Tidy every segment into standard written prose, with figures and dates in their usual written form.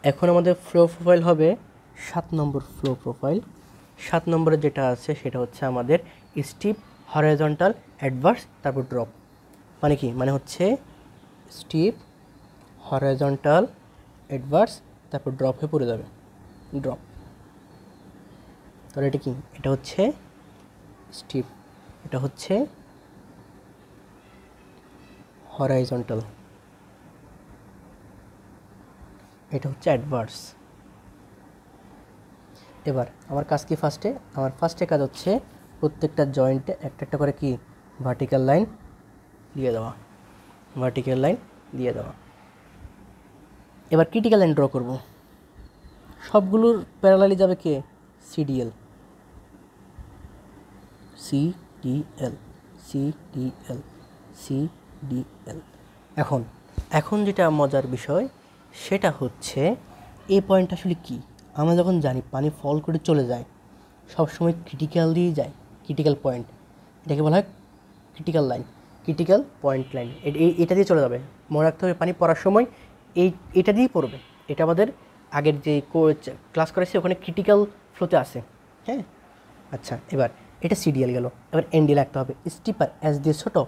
এখন আমাদের flow profile হবে 7 নম্বর ফ্লো প্রোফাইল। 7 নম্বরে যেটা আছে সেটা হচ্ছে আমাদের স্টিপ, হরাইজন্টাল, অ্যাডভার্স, তারপর ড্রপ। মানে কি? মানে হচ্ছে স্টিপ, হরাইজন্টাল, অ্যাডভার্স, তারপর ড্রপ হয়ে পড়ে যাবে, ড্রপ। তাহলে এটা কি? এটা হচ্ছে স্টিপ, এটা হচ্ছে হরাইজন্টাল, এটা হচ্ছে অ্যাডভার্স। এবার আমার কাজ কি? আমার ফার্স্টে কাজ হচ্ছে প্রত্যেকটা জয়েন্টে একটা একটা করে কি ভার্টিক্যাল লাইন দিয়ে দেওয়া, ভার্টিক্যাল লাইন দিয়ে দেওয়া। এবার ক্রিটিক্যাল লাইন ড্র করব। সবগুলোর প্যারালালি যাবে কে? CDL, CDL, CDL, CDL. এখন এখন যেটা মজার বিষয় সেটা হচ্ছে এই পয়েন্ট আসলে কি। আমরা যখন জানি পানি ফল করে চলে যায় সবসময় ক্রিটিক্যাল দিয়েই যায়, ক্রিটিক্যাল পয়েন্ট, এটাকে বলা হয় critical line, critical point line. এটা দিয়ে চলে যাবে। মনে রাখতে হবে পানি পড়ার সময় এটা দিয়েই পড়বে। এটা আমাদের আগের যে ক্লাস করেছে ওখানে ক্রিটিক্যাল ফ্লোতে আসে। হ্যাঁ, আচ্ছা। এবার এটা সিডিএল গেল। এবার এনডিএল রাখতে হবে। স্টিপার এস দিয়ে ছোটো,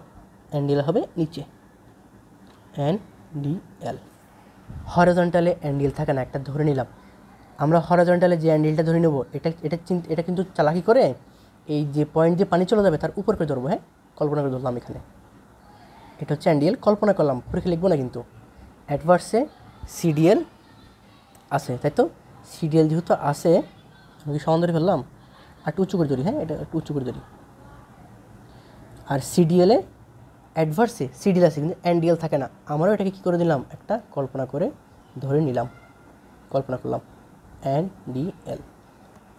এনডিএল হবে নিচে, এনডিএল। হরাইজন্টালে এনডিএল থাকে না, একটা ধরে নিলাম আমরা। হরাইজন্টালে যে এনডিএলটা ধরে নেব এটা এটা এটা কিন্তু চালাকি করে এই যে পয়েন্ট দিয়ে পানি চলে যাবে তার উপর করে ধরবো। হ্যাঁ, কল্পনা করে ধরলাম এখানে। এটা হচ্ছে এনডিএল, কল্পনা করলাম, পরীক্ষা লিখবো না কিন্তু। অ্যাডভার্সে সিডিএল আছে, তাই তো? সিডিএল যেহেতু আছে আমি কি সমান ধরে ফেললাম? আর একটু উঁচু করে ধরি। হ্যাঁ, এটা একটু উঁচু করে ধরি। আর সিডিএলে অ্যাডভার্সে সিডিএল আছে কিন্তু এনডিএল থাকে না। আমারও এটাকে কী করে দিলাম? একটা কল্পনা করে ধরে নিলাম, কল্পনা করলাম এনডিএল।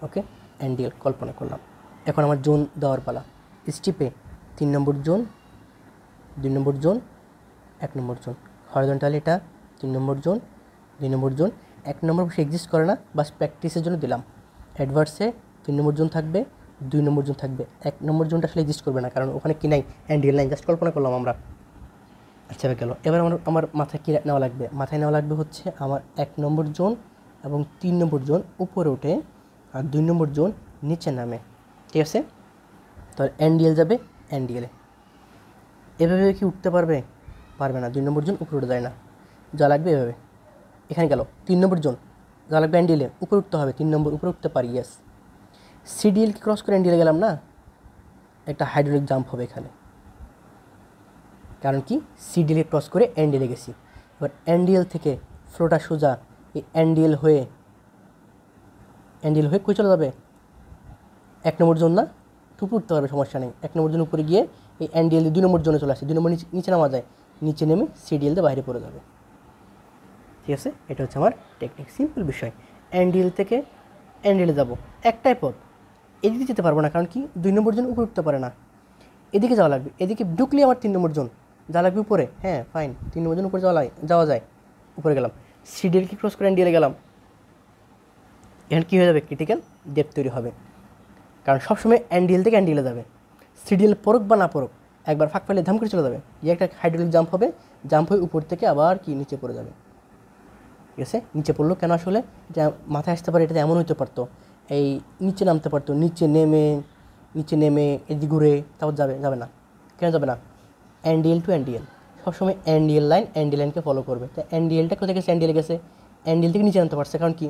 ওকে, এনডিএল কল্পনা করলাম। এখন আমার জোন দেওয়ার পালা। স্টিপে 3 নম্বর জোন, 2 নম্বর জোন, 1 নম্বর জোন। হরাইজন্টাল এটা 3 নম্বর জোন, 2 নম্বর জোন, 1 নম্বর সে এক্সিস্ট করে না, বাস প্র্যাকটিসের জন্য দিলাম। অ্যাডভার্সে 3 নম্বর জোন থাকবে, 2 নম্বর জোন থাকবে। 1 নম্বর জোনটা আসলে এক্সিস্ট করবে না কারণ ওখানে কি নাই? এনডিএল নাই, জাস্ট কল্পনা করলাম আমরা। আচ্ছা, গেল। এবার আমার মাথায় কী নেওয়া লাগবে? মাথায় নেওয়া লাগবে হচ্ছে আমার 1 নম্বর জোন এবং 3 নম্বর জোন উপরে ওঠে আর 2 নম্বর জোন নিচে নামে। ঠিক আছে? তো এনডিএল যাবে এনডিএলে। এভাবে কি উঠতে পারবে? পারবে না। 2 নম্বর জোন উপরে উঠে যায় না, যা লাগবে এভাবে। এখানে গেল 3 নম্বর জোন, যা লাগবে এনডিএলে উপরে উঠতে হবে। 3 নম্বর উপরে উঠতে পারি, ইয়েস। সিডিএলকে ক্রস করে এনডিএলে গেলাম না, একটা হাইড্রোলিক জাম্প হবে এখানে। কারণ কি? সিডিএল ক্রস করে এনডিএলে গেছি। এবার এনডিএল থেকে ফ্লোটা সোজা এই এনডিএল হয়ে কই চলে যাবে? 1 নম্বর জোন না, টুপু উঠতে পারবে, সমস্যা নেই। 1 নম্বর জোন উপরে গিয়ে এই এনডিএল 2 নম্বর জোনে চলে আসে। 2 নম্বর নিচে নামা যায়, নিচে নেমে সিডিএল দিয়ে বাইরে পড়ে যাবে। ঠিক আছে? এটা হচ্ছে আমার টেকনিক, সিম্পল বিষয়। এনডিএল থেকে এনডিএলে যাব, একটাই পথ। এদিকে যেতে পারবো না কারণ কি? 2 নম্বর জোন উপরে উঠতে পারে না, এদিকে যাওয়া লাগবে। এদিকে ঢুকলে আমার 3 নম্বর জোন, যা লাগবে উপরে। হ্যাঁ, ফাইন, 3 নম্বর জোন উপরে যাওয়া যায়, উপরে গেলাম। সিডিএলকে ক্রস করে এনডিএলে গেলাম। এখানে কী হয়ে যাবে? ক্রিটিক্যাল ডেপথ তৈরি হবে। কারণ সবসময় এনডিএল থেকে এনডিএলে যাবে। সিডিএল পড়ুক বা না পড়ুক, একবার ফাঁক ফেলে ধাম করে চলে যাবে। একটা হাইড্রোলিক জাম্প হবে, জাম্প হয়ে উপর থেকে আবার কি নিচে পড়ে যাবে। ঠিক আছে? নিচে পড়লো কেন? আসলে এটা মাথায় আসতে পারে, এটাতে এমন হতে পারতো এই নিচে নামতে পারতো, নিচে নেমে এদিকে ঘুরে তারপর যাবে না। কেন যাবে না? এনডিএল টু এনডিএল, সবসময় এনডিএল লাইনকে ফলো করবে। তো এনডিএলটা কোথায় গেছে? এনডিএলে গেছে, এনডিএল থেকে নিচে নামতে পারছে কারণ কি?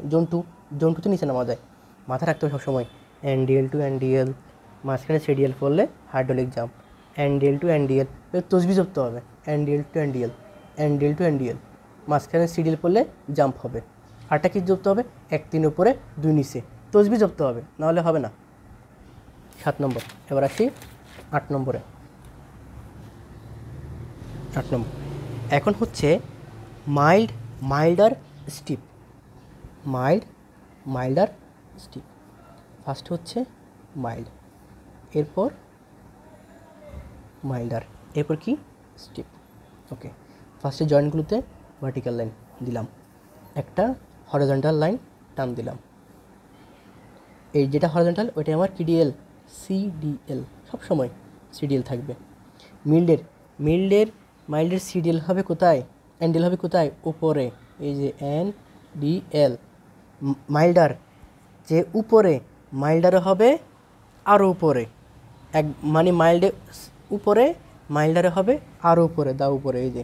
জোন টুতে নিচে নামা যায়। মাথায় রাখতে হবে সবসময় এনডিএল টু এনডিএল, মাঝখানে সিডিএল পড়লে hydraulic jump. NDL to NDL তসবি জপতে হবে। NDL to NDL, NDL to NDL, মাঝখানে সিডিএল পড়লে জাম্প হবে। আরটা কি জপতে হবে? 1 3 উপরে 2 নিচে, তসবি জপতে হবে, নাহলে হবে না। 7 নম্বর। এবার আসি 8 নম্বরে। 8 নম্বর এখন হচ্ছে মাইল্ডার স্টিপ। মাইল্ডার স্টিপ। ফার্স্ট হচ্ছে মাইল্ড, এরপর মাইল্ডার, এরপর কি? স্টিপ। ওকে, ফার্স্টে জয়েন্টগুলোতে ভার্টিক্যাল লাইন দিলাম, একটা হরিজন্টাল লাইন টান দিলাম। এই যেটা হরিজন্টাল ওইটাই আমার কিডিএল, সিডিএল, সবসময় সিডিএল থাকবে। মাইল্ডের সিডিএল হবে কোথায়? এনডিএল হবে কোথায়? উপরে, এই যে এন ডিএল মাইল্ডার যে উপরে মাইল্ডারে হবে আরও উপরে এক মানে মাইল্ডে উপরে মাইল্ডারে হবে আরও উপরে উপরে এই যে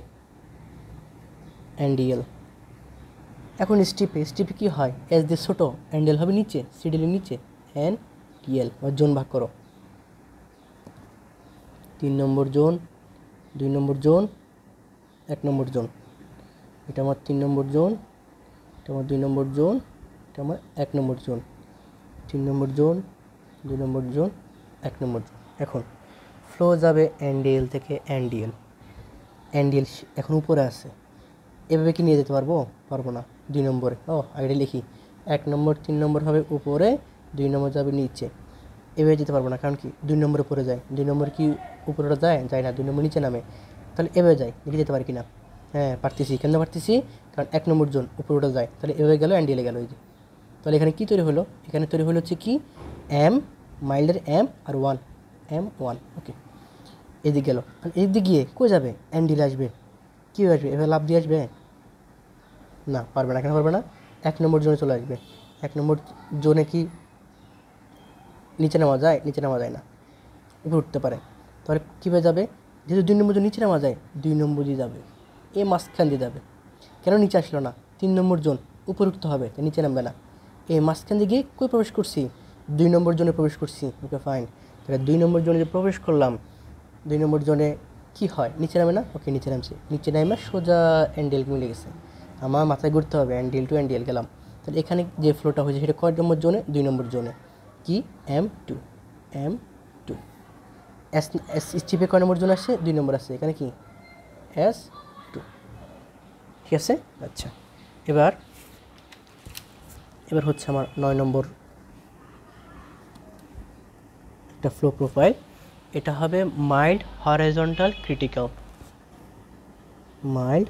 এনডিএল। এখন স্টিপে কী হয় এস দিয়ে ছোটো এনডিএল হবে নিচে সিডিএলের নিচে এন ডিএল জোন ভাগ করো 3 নম্বর জোন 2 নম্বর জোন 1 নম্বর জোন। এটা আমার 3 নম্বর জোন, এটা আমার 2 নম্বর জোন, এটা আমার 1 নম্বর জোন। 3 নম্বর জোন 2 নম্বর জোন 1 নম্বর জোন। এখন ফ্লো যাবে এনডিএল থেকে এনডিএল। এনডিএল এখন উপরে আছে, এভাবে কি নিয়ে যেতে পারবো না। 2 নম্বরে আগে লিখি 1 নম্বর 3 নম্বর হবে উপরে, 2 নম্বর যাবে নিচে। এভাবে যেতে পারবো না, কারণ কি 2 নম্বর উপরে যায়, 2 নম্বর কি উপরে যায় না, 2 নম্বর নিচে নামে। তাহলে এভাবে যায়, দেখে যেতে পারি কি না? হ্যাঁ পারতেছি। কেন পারতেছি? কারণ 1 নম্বর জোন উপরে যায়, তাহলে এভাবে গেল এনডিএলে গেল। এই যে তাহলে এখানে কী তৈরি হলো? এখানে তৈরি হলো হচ্ছে কি এম মাইল্ডের এম আর 1 M1। ওকে, এদিকে গেল। আর এদিকে গিয়ে কই যাবে? এনডিএল আসবে। কী আসবে? এভাবে লাভ দিয়ে আসবে না, পারবে না। কেন পারবে না? 1 নম্বর জোনে চলে আসবে। 1 নম্বর জোনে কি নিচে নামা যায়? নিচে নামা যায় না, উপরে উঠতে পারে। তাহলে কীভাবে যাবে? যেহেতু 2 নম্বর জোন নিচে নামা যায়, 2 নম্বর দিয়ে যাবে, এ মাঝখান দিয়ে যাবে। কেন নিচে আসলো না? 3 নম্বর জোন উপরে উঠতে হবে, তাই নিচে নামবে না। এই মাঝখান দিয়ে গিয়ে কই প্রবেশ করছি? 2 নম্বর জোনে প্রবেশ করছি। Okay fine. তাহলে 2 নম্বর জোনে যে প্রবেশ করলাম, 2 নম্বর জোনে কী হয়? নিচে নামে না? ওকে নিচে নামছি। নিচে নামে সোজা এনডিএল মিলে গেছে। আমার মাথায় ঘুরতে হবে এনডিএল টু এনডিএল গেলাম। তাহলে এখানে যে ফ্লোটা হয়েছে সেটা কয় নম্বর জোনে? 2 নম্বর জোনে। কি M2 এস স্টিপে কয় নম্বর জোন আসছে? 2 নম্বর আসছে। এখানে কি S2। ঠিক আছে? আচ্ছা, এবার হচ্ছে আমার 9 নম্বর একটা ফ্লো প্রোফাইল। এটা হবে mild horizontal critical. Mild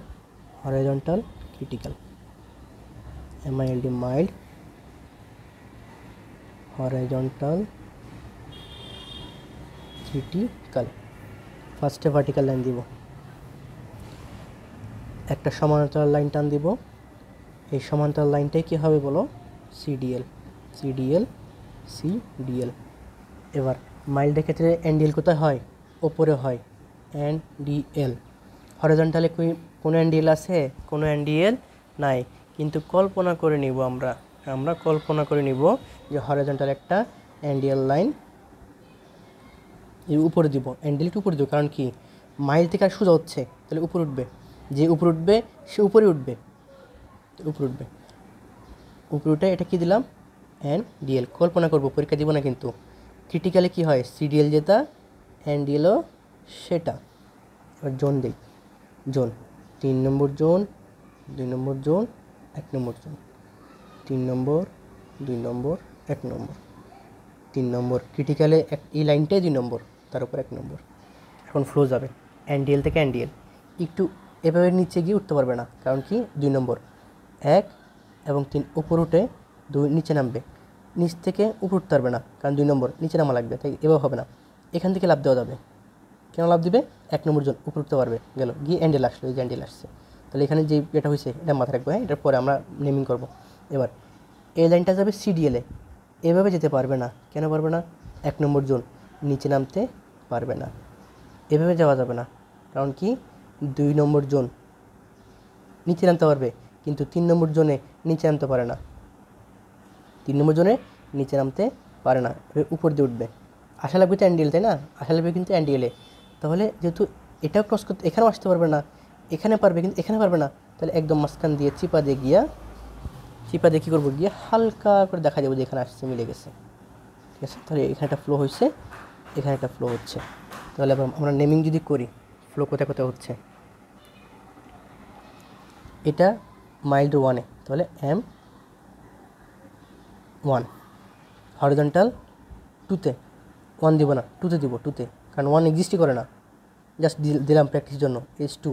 horizontal critical, MILD mild horizontal critical. ফার্স্টে ভার্টিক্যাল লাইন দিব, একটা সমান্তরাল লাইন টান দিব। এই সমান্তরাল লাইনটাই কী হবে বলো? সিডিএল। এবার মাইল্ডের ক্ষেত্রে এনডিএল কোথায় হয়? ওপরে হয়, এনডিএল। হরিজন্টালে কোনো এনডিএল আছে? কোনো এনডিএল নাই। কিন্তু কল্পনা করে নিব আমরা কল্পনা করে নিব যে হরিজন্টাল একটা এনডিএল লাইন উপরে দিব, এনডিএল উপরে দিব। কারণ কি মাইল থেকে আর সোজা হচ্ছে, তাহলে উপরে উঠবে। যে উপরে উঠবে সে উপরে উঠবে, উপরে উঠে এটা কি দিলাম? এনডিএল। কল্পনা করব, পরীক্ষা দিব না কিন্তু। ক্রিটিক্যালে কি হয়? সিডিএল যেটা, এনডিএলও সেটা। এবার জোন দিই, জোন 3 নম্বর জোন 2 নম্বর জোন 1 নম্বর জোন। 3 নম্বর 2 নম্বর 1 নম্বর। 3 নম্বর ক্রিটিক্যালে এই লাইনটাই 2 নম্বর, তার উপর 1 নম্বর। এখন ফ্লো যাবে এনডিএল থেকে এনডিএল। একটু এভাবে নিচে গিয়ে উঠতে পারবে না, কারণ কি 2 নম্বর 1 এবং 3 উপর উঠে 2 নিচে নামবে। নিচ থেকে উপর উঠতে পারবে না, কারণ 2 নম্বর নিচে নামা লাগবে, তাই এভাবে হবে না। এখান থেকে লাভ দেওয়া যাবে। কেন লাভ দিবে? 1 নম্বর জন উপর উঠতে পারবে, গেল গিয়ে এনডিএল আসলো, এই যে এনডিএল আসছে। তাহলে এখানে যে এটা হয়েছে এটা মাথায় রাখবো। হ্যাঁ, এটার পরে আমরা নেমিং করব। এবার এই লাইনটা যাবে সিডিএলে, এভাবে যেতে পারবে না। কেন পারবে না? 1 নম্বর জোন নিচে নামতে পারবে না, এভাবে যাওয়া যাবে না। কারণ কি 2 নম্বর জোন নিচে নামতে পারবে, কিন্তু 3 নম্বর জোনে নিচে নামতে পারে না। 3 নম্বর জোনে নিচে নামতে পারে না, উপর দিয়ে উঠবে। আশা লাগবে তো এনডিএল, তাই না? আশা লাগবে কিন্তু এনডিএলে। তাহলে যেহেতু এটাও ক্রস করতে, এখানেও আসতে পারবে না, এখানে পারবে কিন্তু এখানে পারবে না। তাহলে একদম মাঝখান দিয়ে চিপা দিয়ে কী করবো? গিয়ে হালকা করে দেখা যাবে যে এখানে আসছে, মিলে গেছে। ঠিক আছে? তাহলে এখানে একটা ফ্লো হয়েছে, এখানে একটা ফ্লো হচ্ছে। তাহলে আমরা নেমিং যদি করি, ফ্লো কোথায় কোথায় হচ্ছে, এটা মাইল্ড 1-এ, তাহলে M1। হরিজন্টাল 2-তে 1 দিব না, 2-তে দিব, 2-তে, কারণ 1 এক্সিস্টই করে না। জাস্ট দিলাম প্র্যাকটিসের জন্য। S2।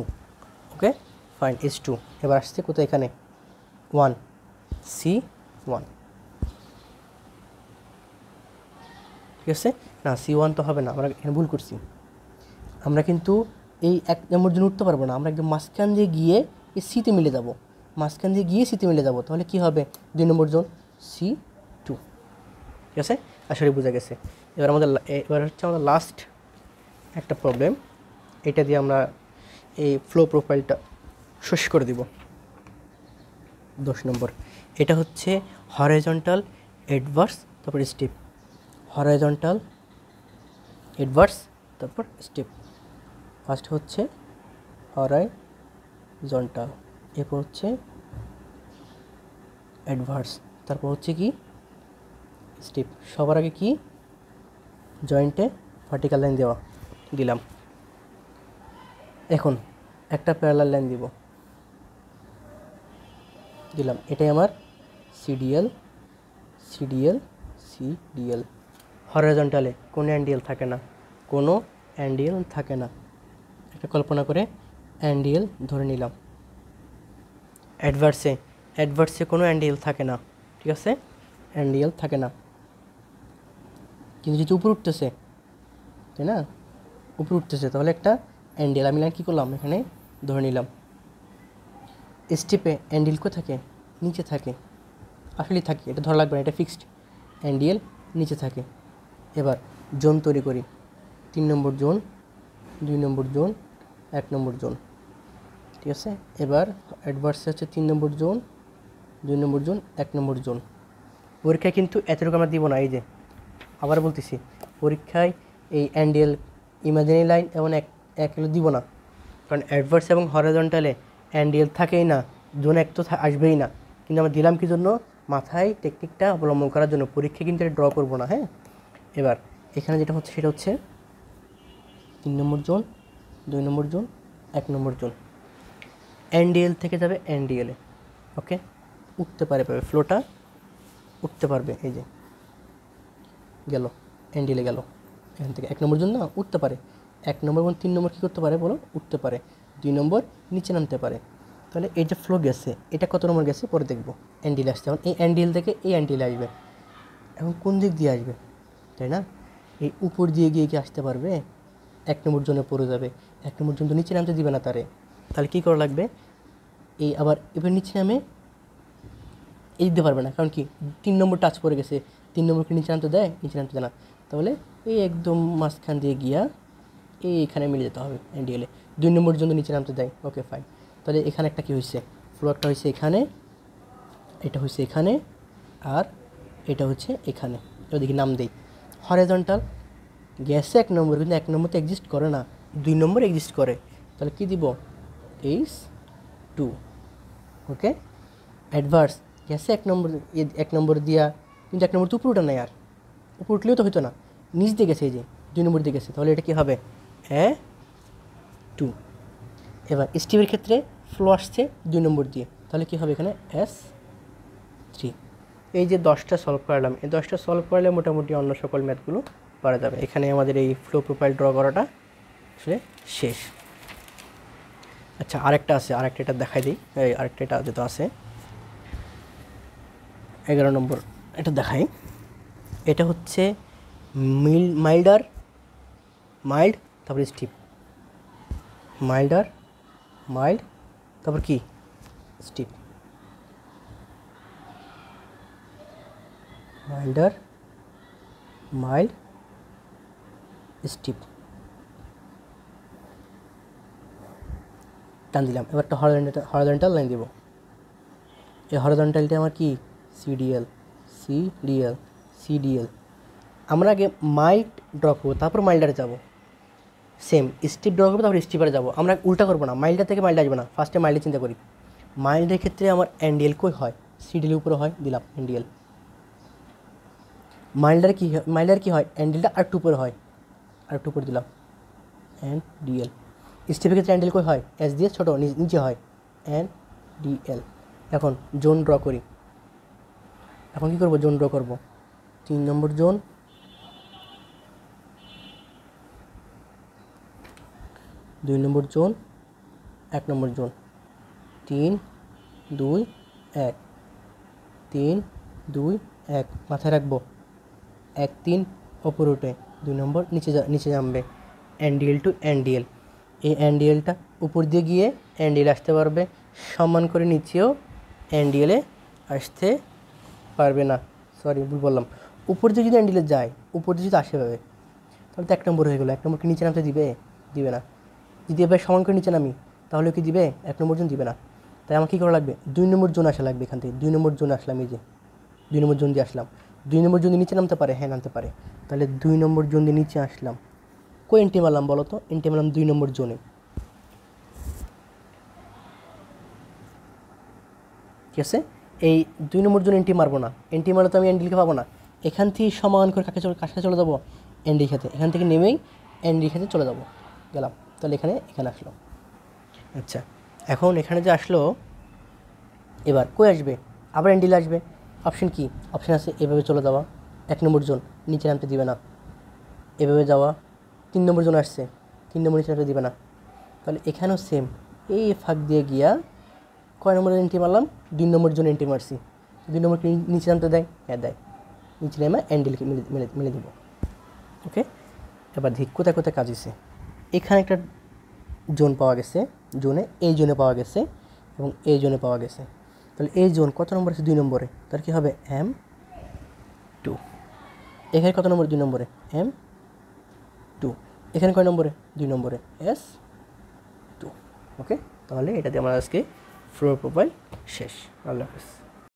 Okay fine, S2। এবার আসছে কোথায়? এখানে 1 C1। ঠিক আছে? না, C1 তো হবে না, আমরা এখানে ভুল করছি। আমরা কিন্তু এই 1 নম্বর জন্য উঠতে পারবো না, আমরা একদম মাঝখান দিয়ে গিয়ে এই সিতে মিলে যাব। মাঝখান দিয়ে গিয়ে সিতে মিলে যাবো, তাহলে কী হবে 2 নম্বর জোন C2। ঠিক আছে, আসলে বোঝা গেছে। এবার হচ্ছে আমাদের লাস্ট একটা প্রবলেম, এটা দিয়ে আমরা এই ফ্লো প্রোফাইলটা শেষ করে দিব। 10 নম্বর, এটা হচ্ছে হরাইজন্টাল, অ্যাডভার্স, তারপর স্টেপ। হরাইজন্টাল, অ্যাডভার্স, তারপর স্টেপ। ফার্স্ট হচ্ছে হরাইজন্টাল, এরপর হচ্ছে অ্যাডভার্স, তারপর হচ্ছে কি স্টেপ। সবার আগে কি জয়েন্টে ভার্টিক্যাল লাইন দিলাম। এখন একটা প্যারালাল লাইন দিলাম, এটাই আমার সিডিএল। হরাইজন্টালে কোনো অ্যান্ডিএল থাকে না, একটা কল্পনা করে অ্যান্ডিএল ধরে নিলাম। অ্যাডভার্সে কোনো অ্যান্ডিএল থাকে না, ঠিক আছে, অ্যান্ডিএল থাকে না, কিন্তু যেহেতু উপরে উঠতেছে, তাই না, উপরে উঠতেছে, তাহলে একটা অ্যান্ডিএল আমি কী করলাম, এখানে ধরে নিলাম। স্টেপে অ্যান্ডিএল কোথায় থাকে, নিচে থাকে, আসলেই থাকে, এটা ধরা লাগবে না, এটা ফিক্সড, অ্যান্ডিএল নিচে থাকে। এবার জোন তৈরি করি, 3 নম্বর জোন, 2 নম্বর জোন, 1 নম্বর জোন, ঠিক আছে। এবার অ্যাডভার্সে হচ্ছে 3 নম্বর জোন, 2 নম্বর জোন, 1 নম্বর জোন। পরীক্ষায় কিন্তু এতটুকু আমরা দিব না, এই যে আবার বলতেছি, পরীক্ষায় এই অ্যান্ডিএল, ইমাজিনারি লাইন এবং এক দিব না, কারণ অ্যাডভার্স এবং হরাইজন্টালে অ্যান্ডিএল থাকেই না, জোন 1 তো আসবেই না, কিন্তু আমরা দিলাম কি জন্য, মাথায় টেকনিকটা অবলম্বন করার জন্য। পরীক্ষায় কিন্তু এটা ড্র করবো না, হ্যাঁ। এবার এখানে যেটা হচ্ছে সেটা হচ্ছে 3 নম্বর জোন, 2 নম্বর জোন, 1 নম্বর জোন। অ্যান্ডিএল থেকে যাবে অ্যান্ডিএলে, ওকে, উঠতে পারবে ফ্লোটা, উঠতে পারবে, এই যে গেল অ্যান্ডিএলে গেল, এখান থেকে 1 নম্বর জোন না উঠতে পারে, 1 নম্বর এবং 3 নম্বর কী করতে পারে বলো, উঠতে পারে, 2 নম্বর নিচে নামতে পারে। তাহলে এই যে ফ্লো গেছে, এটা কত নম্বর গেছে পরে দেখবো। অ্যান্ডিএল আসছে, এখন এই অ্যান্ডিএল থেকে এই অ্যান্ডিএলে আসবে, এখন কোন দিক দিয়ে আসবে, তাই না, এই উপর দিয়ে গিয়ে কি আসতে পারবে, 1 নম্বর জোনে পড়ে যাবে, 1 নম্বর জোন তো নিচে নামতে দিবে না তারে, তাহলে কী করা লাগবে, এই আবার এবার নিচে নামে এই দিতে পারবে না, কারণ কি 3 নম্বর টাচ পড়ে গেছে, 3 নম্বরকে নিচে নামতে দেয়, নিচে নামতে দেয় না, তাহলে এই একদম মাঝখান দিয়ে গিয়া এখানে মিলে যেতে হবে অ্যান্ডিএলে। 2 নম্বর জন্য নিচে নামতে দেয়, ওকে ফাইন। তাহলে এখানে একটা কী হয়েছে, ফ্লো একটা হয়েছে এখানে, এটা হয়েছে এখানে, আর এটা হচ্ছে এখানে। ওদিকে নাম দেই হরাইজন্টাল, গ্যাসে 1 নম্বর, কিন্তু 1 নম্বর তো এক্সিস্ট করে না, 2 নম্বর এক্সিস্ট করে, তাহলে কী দিব, H2, ওকে। অ্যাডভার্স, গ্যাসে 1 নম্বর দিয়া, কিন্তু 1 নম্বর তো উপরে উঠে নাই, আর উপরে উঠলেও তো হইতো না, নিচ দিয়ে গেছে, এই যে 2 নম্বর দিয়ে গেছে, তাহলে এটা কী হবে A2। এবার স্টিভের ক্ষেত্রে ফ্লো আসছে 2 নম্বর দিয়ে, তাহলে কী হবে এখানে S3। এই যে 10টা সলভ করলাম, এই 10টা সলভ করলে মোটামুটি অন্য সকল ম্যাথগুলো পারা যাবে। এখানে আমাদের এই ফ্লো প্রোফাইল ড্র করাটা আসলে শেষ। আচ্ছা, আরেকটা আছে, আরেকটা এটা দেখাই দিই, এই আরেকটা এটা যেটা আছে 11 নম্বর, এটা দেখাই। এটা হচ্ছে মাইল্ড, তারপর স্টিপ, মাইল্ড, তারপর কি স্টিপ, মাইল্ড, স্টিপ, টান দিলাম। এবার একটা হরাইজন্টাল লাইন দিব, এই হরাইজন্টালটা আমার কি সিডিএল। আমরা আগে মাইল্ড ড্র করবো, তারপর মাইল্ডারে যাব, সেম স্টিপ ড্র করবো, তারপর স্টিপারে যাবো। আমরা উল্টা করবো না, মাইল্ডার থেকে মাইল্ড আসবে না, ফার্স্টে মাইল্ডে চিন্তা করি। মাইল্ডের ক্ষেত্রে আমার অ্যান্ডিএল কই হয়, সিডিএলের উপরে হয়, দিলাম অ্যান্ডিএল। মাইল্ডার কি হয়, অ্যান্ডিএলটা আর একটু উপরে হয়, আর একটু উপরে দিলাম অ্যান্ডিএল। স্টিপের ক্ষেত্রে অ্যান্ডিএল কই হয়, এস দিয়ে ছোটো নিচে হয়, অ্যান্ডিএল। এখন জোন ড্র করি, এখন কী করবো, জোন ড্র করবো, 3 নম্বর জোন, 2 নম্বর জোন, 1 নম্বর জোন, 3 2 1, 3 2 1, মাথায় রাখবো 1 3 ওপরে উঠে, 2 নম্বর নিচে নামবে, অ্যান্ডিএল টু অ্যান্ডিএল। এই অ্যান্ডিএলটা উপর দিয়ে গিয়ে অ্যান্ডিএল আসতে পারবে, সম্মান করে নিচেও অ্যান্ডিলে আসতে পারবে না। সরি ভুল বললাম, উপর দিয়ে যদি অ্যান্ডিলে যায়, উপর দিয়ে যদি আসে পাবে, তাহলে তো 1 নম্বর হয়ে গেলো। 1 নম্বরকে নিচে নামতে দিবে? দিবে না। যদি এবার সমান করে নিচে নামি তাহলে কি দিবে? 1 নম্বর জোন দিবে না। তাই আমার কী করা লাগবে? 2 নম্বর জোন আসা লাগবে। এখান থেকে 2 নম্বর জোন আসলাম, এই যে 2 নম্বর জোন দিয়ে আসলাম। 2 নম্বর জোন দিয়ে নিচে নামতে পারে? হ্যাঁ নামতে পারে। তাহলে 2 নম্বর জোন দিয়ে নিচে আসলাম। কই এন্ট্রি মারলাম বলো তো? এন্ট্রি মারলাম 2 নম্বর জোনে। ঠিক আছে, এই 2 নম্বর জোনে এন্ট্রি মারবো না। এন্ট্রি মারলে তো আমি অ্যান্ডিলকে পাবো না। এখান থেকে সমান করে কার সাথে চলে যাবো? অ্যান্ডির সাথে। এখান থেকে নেমেই অ্যান্ডির সাথে চলে যাবো, গেলাম। তাহলে এখানে আসলো। আচ্ছা, এখন এখানে যে আসলো, এবার কই আসবে? আবার অ্যান্ডিলে আসবে। অপশন কি? অপশন আছে এভাবে চলে যাওয়া, 1 নম্বর জোন, নিচে নামতে দিবে না। এভাবে যাওয়া, 3 নম্বর জোন আসছে, 3 নম্বর নিচে নামতে দিবে না। তাহলে এখানেও সেম, এই ফাঁক দিয়ে গিয়া কয় নম্বরের এন্ট্রি মারলাম? 2 নম্বর জোন এন্ট্রি মারছি। 2 নম্বর নিচে নামতে দেয়? হ্যাঁ দেয়। নিচে নেমে অ্যান্ডিলকে মিলে দেবো। ওকে, এবার দেখি কোথায় কোথায় কাজ হয়েছে। এখানে একটা জোন পাওয়া গেছে, জোনে এই জোনে পাওয়া গেছে এবং এই জোনে পাওয়া গেছে। তাহলে এই জোন কত নম্বর আছে? 2 নম্বরে। তার কী হবে? M2। এখানে কত নম্বরে? 2 নম্বরে, M2। এখানে কয় নম্বরে? 2 নম্বরে, S2। ওকে, তাহলে এটা দিয়ে আমার আজকে ফ্লোর প্রোফাইল শেষ। আল্লাহ হাফেজ।